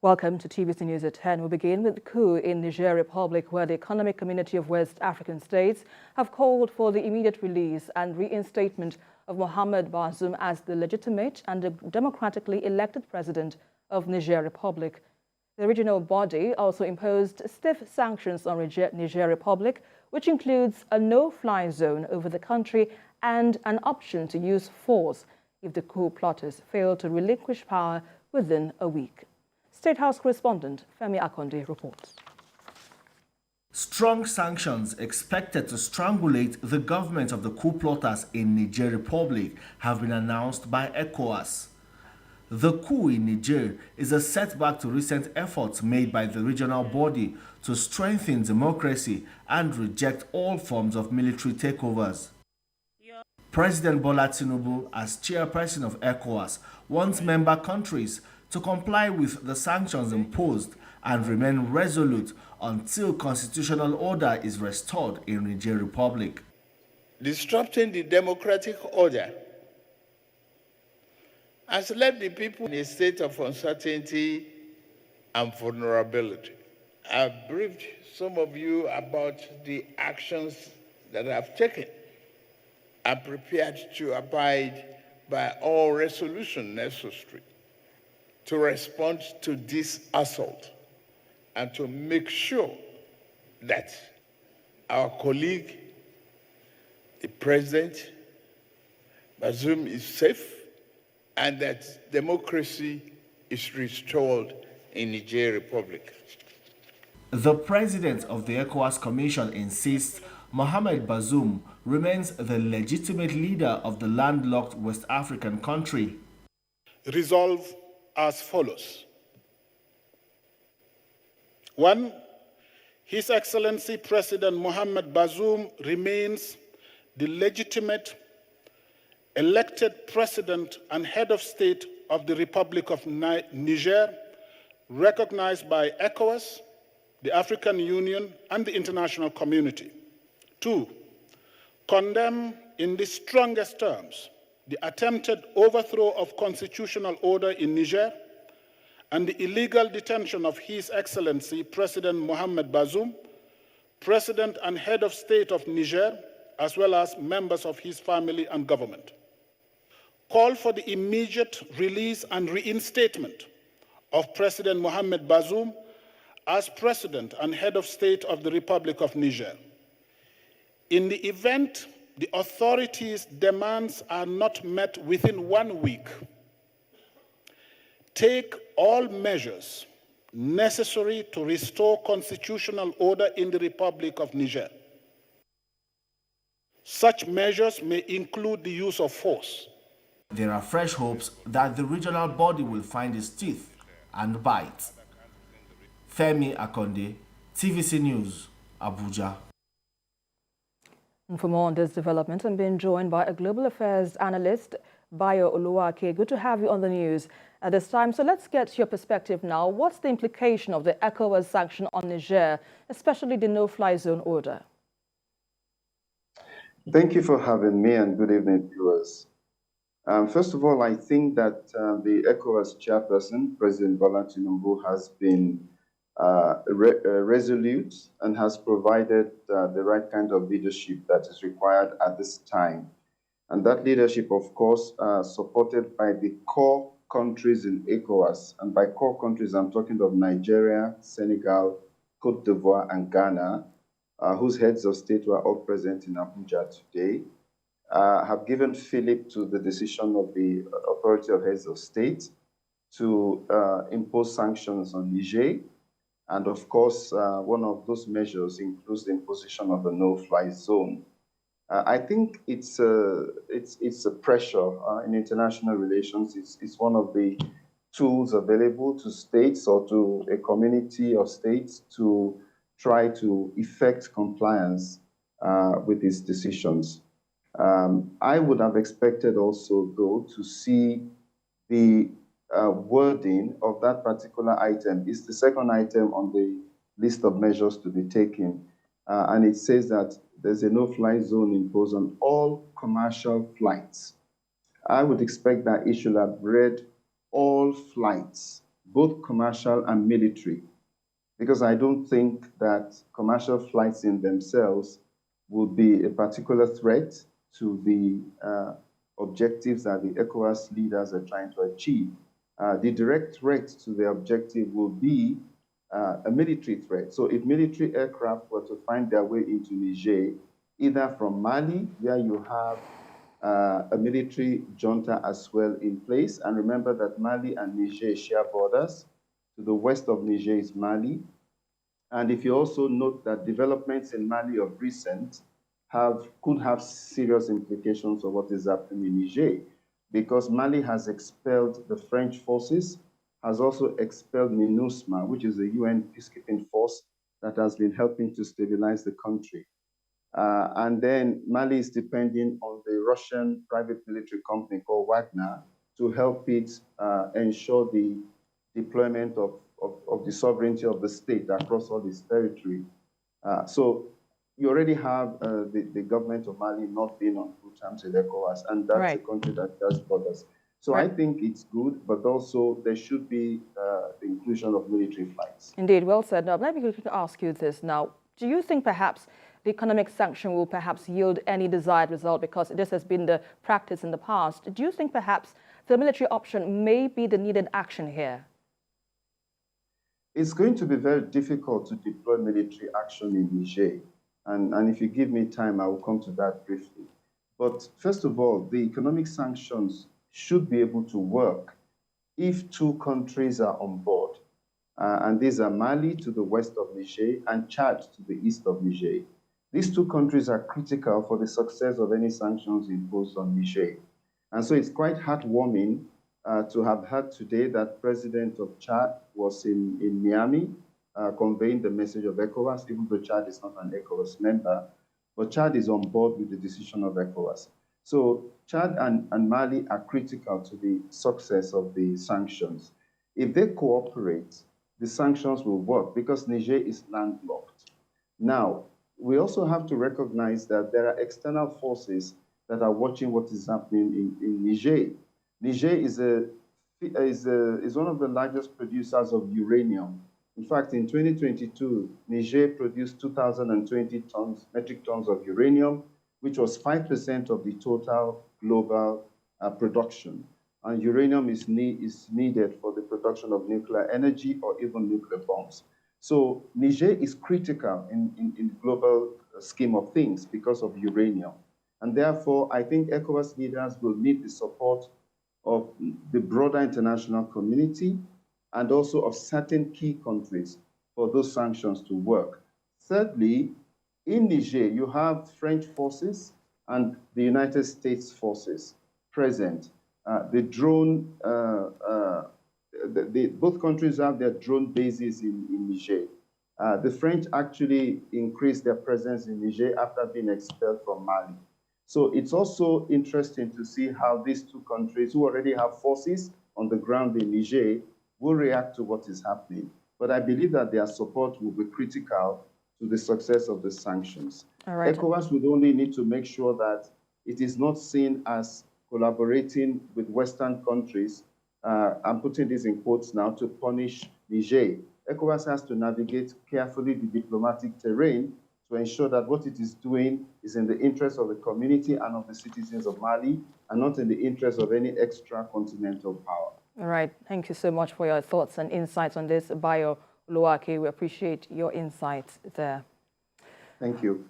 Welcome to TVC News at 10. We begin with the coup in Niger Republic, where the Economic Community of West African States have called for the immediate release and reinstatement of Mohammed Bazoum as the legitimate and democratically elected president of Niger Republic. The regional body also imposed stiff sanctions on Niger Republic, which includes a no-fly zone over the country and an option to use force if the coup plotters fail to relinquish power within a week. State House correspondent Femi Akonde reports. Strong sanctions expected to strangulate the government of the coup plotters in Niger Republic have been announced by ECOWAS. The coup in Niger is a setback to recent efforts made by the regional body to strengthen democracy and reject all forms of military takeovers. President Bola Tinubu, as chairperson of ECOWAS, wants member countries to comply with the sanctions imposed and remain resolute until constitutional order is restored in Niger Republic. Disrupting the democratic order has left the people in a state of uncertainty and vulnerability. I've briefed some of you about the actions that I've taken. I'm prepared to abide by all resolution necessary to respond to this assault and to make sure that our colleague, the President Bazoum, is safe and that democracy is restored in Niger Republic. The president of the ECOWAS Commission insists Mohammed Bazoum remains the legitimate leader of the landlocked West African country. Resolve as follows. 1. His Excellency President Mohammed Bazoum remains the legitimate, elected President and Head of State of the Republic of Niger, recognized by ECOWAS, the African Union, and the international community. 2. Condemn in the strongest terms the attempted overthrow of constitutional order in Niger and the illegal detention of His Excellency President Mohammed Bazoum, President and Head of State of Niger, as well as members of his family and government. Call for the immediate release and reinstatement of President Mohammed Bazoum as President and Head of State of the Republic of Niger. In the event the authorities' demands are not met within 1 week, take all measures necessary to restore constitutional order in the Republic of Niger. Such measures may include the use of force. There are fresh hopes that the regional body will find its teeth and bite. Femi Akonde, TVC News, Abuja. And for more on this development, I'm being joined by a global affairs analyst, Bayo Oluwake. Good to have you on the news at this time. So let's get your perspective now. What's the implication of the ECOWAS sanction on Niger, especially the no-fly zone order? Thank you for having me, and good evening, viewers. First of all, I think that the ECOWAS chairperson, President Bola Tinubu, has been resolute and has provided the right kind of leadership that is required at this time. And that leadership, of course, supported by the core countries in ECOWAS. And by core countries, I'm talking of Nigeria, Senegal, Cote d'Ivoire, and Ghana, whose heads of state were all present in Abuja today, have given fillip to the decision of the Authority of Heads of State to impose sanctions on Niger. And of course, one of those measures includes the imposition of a no-fly zone. I think it's a pressure in international relations. It's one of the tools available to states or to a community of states to try to effect compliance with its decisions. I would have expected also, though, to see the wording of that particular item. It's the second item on the list of measures to be taken. And it says that there's a no-fly zone imposed on all commercial flights. I would expect that it should have read all flights, both commercial and military, because I don't think that commercial flights in themselves will be a particular threat to the objectives that the ECOWAS leaders are trying to achieve. The direct threat to the objective will be a military threat. So if military aircraft were to find their way into Niger, either from Mali, where you have a military junta as well in place, and remember that Mali and Niger share borders. To the west of Niger is Mali. And if you also note that developments in Mali of recent could have serious implications of what is happening in Niger, because Mali has expelled the French forces, has also expelled MINUSMA, which is the UN peacekeeping force that has been helping to stabilize the country. And then Mali is depending on the Russian private military company called Wagner to help it ensure the deployment of the sovereignty of the state across all its territory. So you already have the government of Mali not being on good terms with ECOWAS, and that's a country that has borders. So I think it's good, but also there should be the inclusion of military flights. Indeed, well said. Now, let me ask you this now. Do you think perhaps the economic sanction will perhaps yield any desired result, because this has been the practice in the past? Do you think perhaps the military option may be the needed action here? It's going to be very difficult to deploy military action in Niger. And if you give me time, I will come to that briefly. But first of all, the economic sanctions should be able to work if two countries are on board. And these are Mali to the west of Niger and Chad to the east of Niger. These two countries are critical for the success of any sanctions imposed on Niger. And so it's quite heartwarming to have heard today that President of Chad was in Niamey conveying the message of ECOWAS, even though Chad is not an ECOWAS member, but Chad is on board with the decision of ECOWAS. So Chad and Mali are critical to the success of the sanctions. If they cooperate, the sanctions will work because Niger is landlocked. Now, we also have to recognize that there are external forces that are watching what is happening in Niger. Niger is one of the largest producers of uranium. In fact, in 2022, Niger produced 2,020 metric tons of uranium, which was 5% of the total global production. And uranium is needed for the production of nuclear energy or even nuclear bombs. So Niger is critical in the global scheme of things because of uranium. And therefore, I think ECOWAS leaders will need the support of the broader international community and also of certain key countries for those sanctions to work. Thirdly, in Niger, you have French forces and the United States forces present. Both countries have their drone bases in Niger. The French actually increased their presence in Niger after being expelled from Mali. So it's also interesting to see how these two countries, who already have forces on the ground in Niger, will react to what is happening. But I believe that their support will be critical to the success of the sanctions. All right. ECOWAS would only need to make sure that it is not seen as collaborating with Western countries, I'm putting this in quotes now, to punish Niger. ECOWAS has to navigate carefully the diplomatic terrain to ensure that what it is doing is in the interest of the community and of the citizens of Mali, and not in the interest of any extra continental power. All right. Thank you so much for your thoughts and insights on this, Bayo Oluwake. We appreciate your insights there. Thank you.